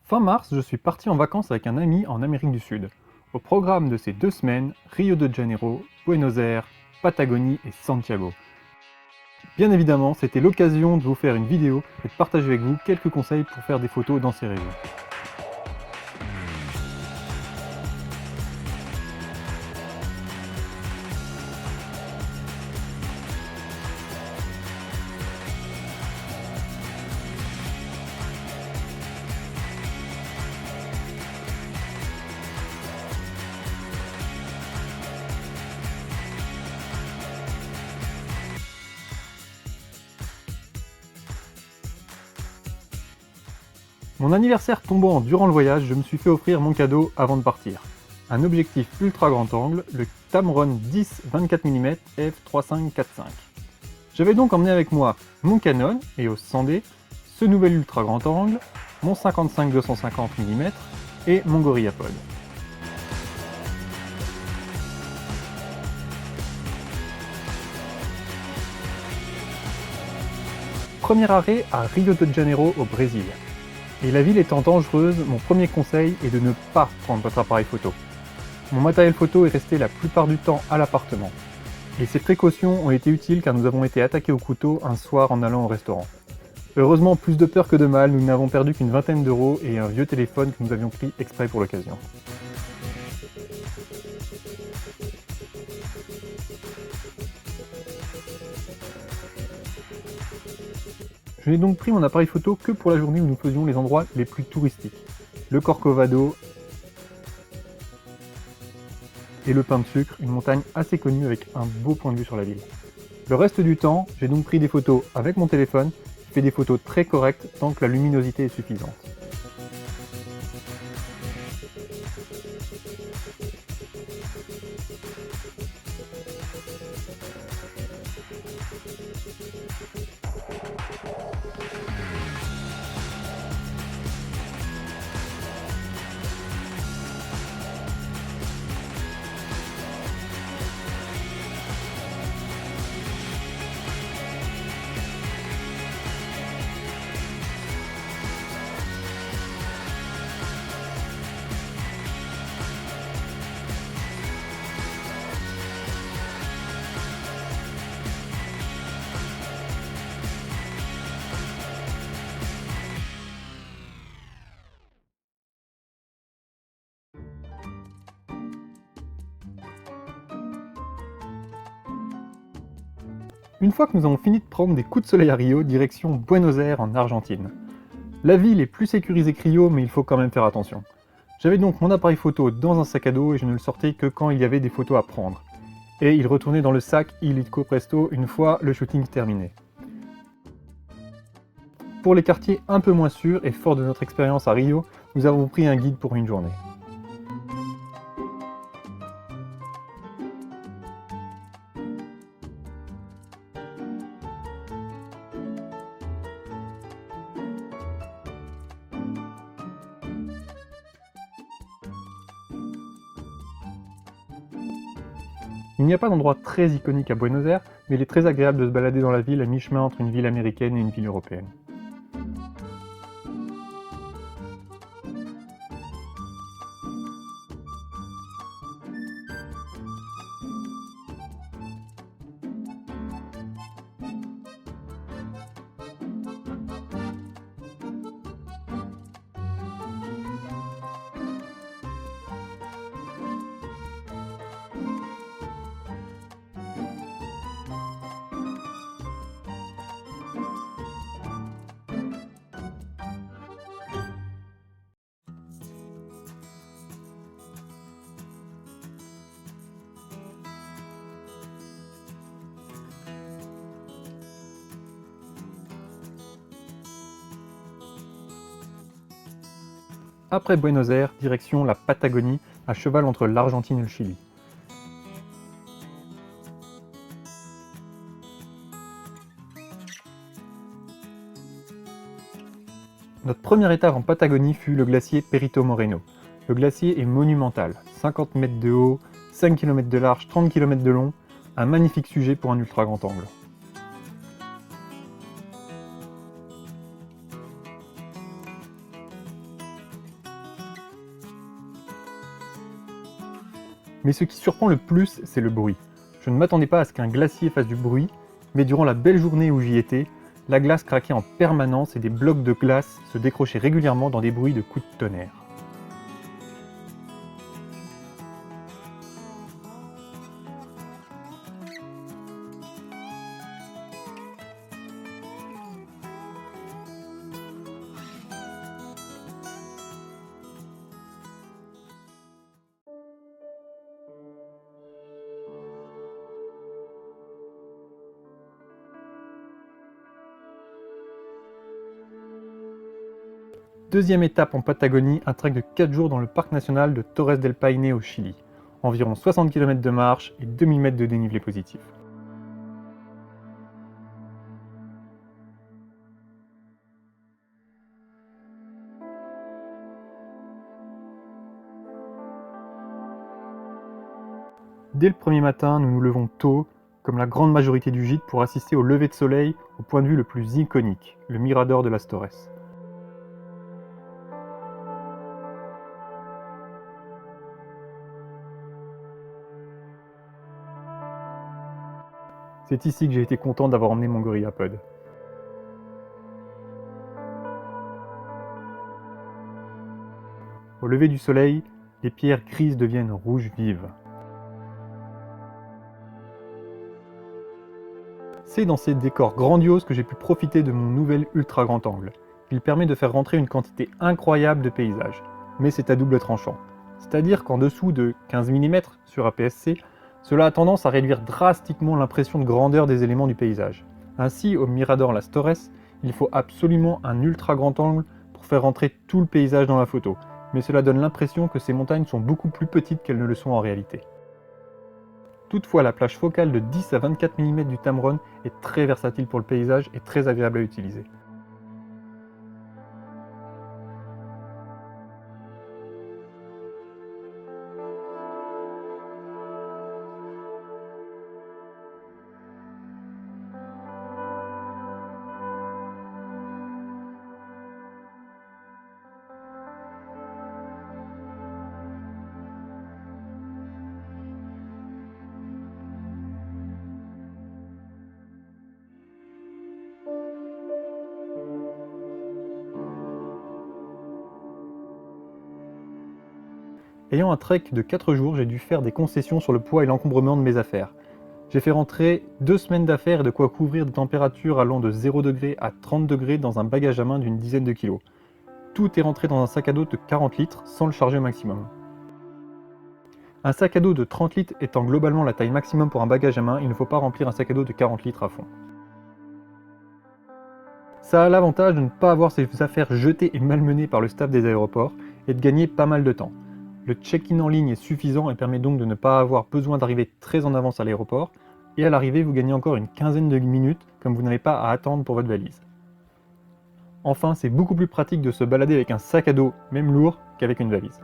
Fin mars, je suis parti en vacances avec un ami en Amérique du Sud. Au programme de ces 2 semaines, Rio de Janeiro, Buenos Aires, Patagonie et Santiago. Bien évidemment, c'était l'occasion de vous faire une vidéo et de partager avec vous quelques conseils pour faire des photos dans ces régions. Mon anniversaire tombant durant le voyage, je me suis fait offrir mon cadeau avant de partir. Un objectif ultra grand angle, le Tamron 10 24 mm f3.5-4.5. J'avais donc emmené avec moi mon Canon EOS 100D, ce nouvel ultra grand angle, mon 55-250 mm et mon GorillaPod. Premier arrêt à Rio de Janeiro au Brésil. Et la ville étant dangereuse, mon premier conseil est de ne pas prendre votre appareil photo. Mon matériel photo est resté la plupart du temps à l'appartement. Et ces précautions ont été utiles car nous avons été attaqués au couteau un soir en allant au restaurant. Heureusement, plus de peur que de mal, nous n'avons perdu qu'une vingtaine d'euros et un vieux téléphone que nous avions pris exprès pour l'occasion. Je n'ai donc pris mon appareil photo que pour la journée où nous faisions les endroits les plus touristiques. Le Corcovado et le Pain de Sucre, une montagne assez connue avec un beau point de vue sur la ville. Le reste du temps, j'ai donc pris des photos avec mon téléphone, fait des photos très correctes tant que la luminosité est suffisante. Une fois que nous avons fini de prendre des coups de soleil à Rio, direction Buenos Aires en Argentine. La ville est plus sécurisée que Rio, mais il faut quand même faire attention. J'avais donc mon appareil photo dans un sac à dos et je ne le sortais que quand il y avait des photos à prendre. Et il retournait dans le sac illico presto une fois le shooting terminé. Pour les quartiers un peu moins sûrs et fort de notre expérience à Rio, nous avons pris un guide pour une journée. Il n'y a pas d'endroit très iconique à Buenos Aires, mais il est très agréable de se balader dans la ville à mi-chemin entre une ville américaine et une ville européenne. Après Buenos Aires, direction la Patagonie, à cheval entre l'Argentine et le Chili. Notre première étape en Patagonie fut le glacier Perito Moreno. Le glacier est monumental, 50 mètres de haut, 5 km de large, 30 km de long, un magnifique sujet pour un ultra grand angle. Mais ce qui surprend le plus, c'est le bruit. Je ne m'attendais pas à ce qu'un glacier fasse du bruit, mais durant la belle journée où j'y étais, la glace craquait en permanence et des blocs de glace se décrochaient régulièrement dans des bruits de coups de tonnerre. Deuxième étape en Patagonie, un trek de 4 jours dans le parc national de Torres del Paine au Chili. Environ 60 km de marche et 2000 mètres de dénivelé positif. Dès le premier matin, nous nous levons tôt, comme la grande majorité du gîte, pour assister au lever de soleil au point de vue le plus iconique, le Mirador de las Torres. C'est ici que j'ai été content d'avoir emmené mon GorillaPod. Au lever du soleil, les pierres grises deviennent rouges vives. C'est dans ces décors grandioses que j'ai pu profiter de mon nouvel ultra grand angle. Il permet de faire rentrer une quantité incroyable de paysages, mais c'est à double tranchant. C'est-à-dire qu'en dessous de 15 mm sur APS-C, cela a tendance à réduire drastiquement l'impression de grandeur des éléments du paysage. Ainsi, au Mirador Las Torres, il faut absolument un ultra grand angle pour faire rentrer tout le paysage dans la photo, mais cela donne l'impression que ces montagnes sont beaucoup plus petites qu'elles ne le sont en réalité. Toutefois, la plage focale de 10 à 24 mm du Tamron est très versatile pour le paysage et très agréable à utiliser. Ayant un trek de 4 jours, j'ai dû faire des concessions sur le poids et l'encombrement de mes affaires. J'ai fait rentrer 2 semaines d'affaires et de quoi couvrir des températures allant de 0 degré à 30 degrés dans un bagage à main d'une dizaine de kilos. Tout est rentré dans un sac à dos de 40 litres sans le charger au maximum. Un sac à dos de 30 litres étant globalement la taille maximum pour un bagage à main, il ne faut pas remplir un sac à dos de 40 litres à fond. Ça a l'avantage de ne pas avoir ses affaires jetées et malmenées par le staff des aéroports et de gagner pas mal de temps. Le check-in en ligne est suffisant et permet donc de ne pas avoir besoin d'arriver très en avance à l'aéroport, et à l'arrivée vous gagnez encore une quinzaine de minutes comme vous n'avez pas à attendre pour votre valise. Enfin, c'est beaucoup plus pratique de se balader avec un sac à dos, même lourd, qu'avec une valise.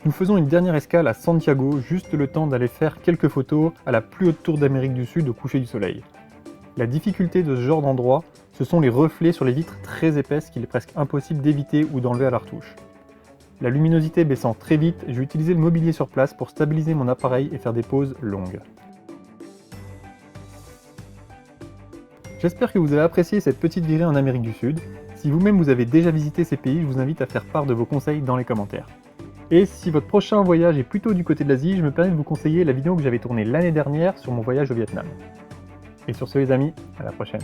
Nous faisons une dernière escale à Santiago, juste le temps d'aller faire quelques photos à la plus haute tour d'Amérique du Sud au coucher du soleil. La difficulté de ce genre d'endroit, ce sont les reflets sur les vitres très épaisses qu'il est presque impossible d'éviter ou d'enlever à la retouche. La luminosité baissant très vite, j'ai utilisé le mobilier sur place pour stabiliser mon appareil et faire des pauses longues. J'espère que vous avez apprécié cette petite virée en Amérique du Sud. Si vous-même vous avez déjà visité ces pays, je vous invite à faire part de vos conseils dans les commentaires. Et si votre prochain voyage est plutôt du côté de l'Asie, je me permets de vous conseiller la vidéo que j'avais tournée l'année dernière sur mon voyage au Vietnam. Et sur ce les amis, à la prochaine.